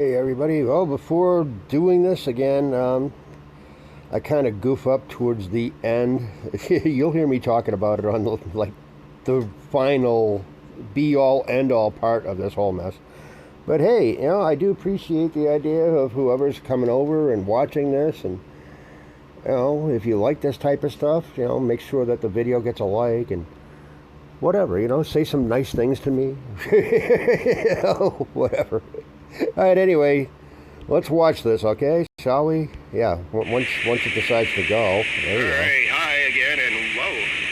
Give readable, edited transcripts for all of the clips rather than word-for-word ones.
Hey everybody, well before doing this again, I kind of goof up towards the end. You'll hear me talking about it on the final be all end all part of this whole mess. But hey, I do appreciate the idea of whoever's coming over and watching this, and if you like this type of stuff, make sure that the video gets a like and whatever, say some nice things to me. Whatever. All right, anyway, let's watch this, okay? Shall we? Yeah, once it decides to go. There you go. All right, hi again, and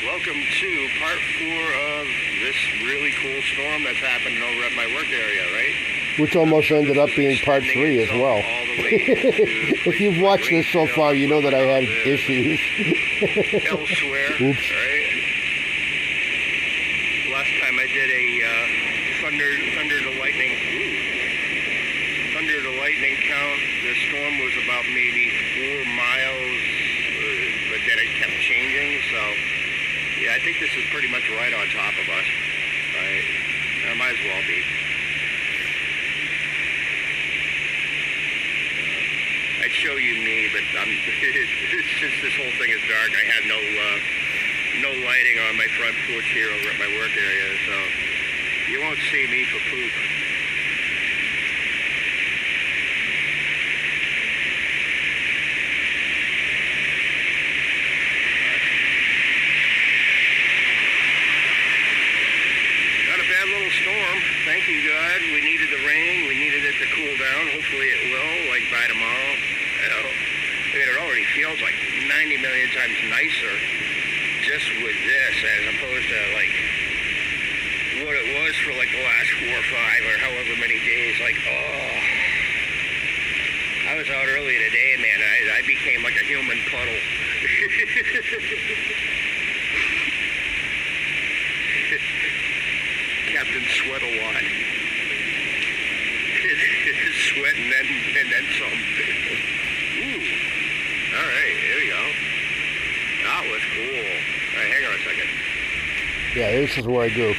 welcome to part 4 of this really cool storm that's happening over at my work area, right? Which almost ended up being part 3 as well. If you've watched this so far, you know that I had issues. Elsewhere, Oops. right? Last time I did a thunder to lightning. Thunder to lightning count. The storm was about maybe 4 miles, but then it kept changing. So, yeah, I think this is pretty much right on top of us. Right? It might as well be. I'd show you me, but since this whole thing is dark, I have no lighting on my front porch here over at my work area, so you won't see me for poop. Storm. Thank you, God. We needed the rain. We needed it to cool down. Hopefully it will, like by tomorrow. I mean, it already feels like 90 million times nicer just with this as opposed to like what it was for like the last 4 or 5 or however many days. Like, oh, I was out early today, man. I became like a human puddle. Captain Sweat a lot. Sweat and then some. Ooh. All right, here we go. That was cool. All right, hang on a second. Yeah, this is where I goof.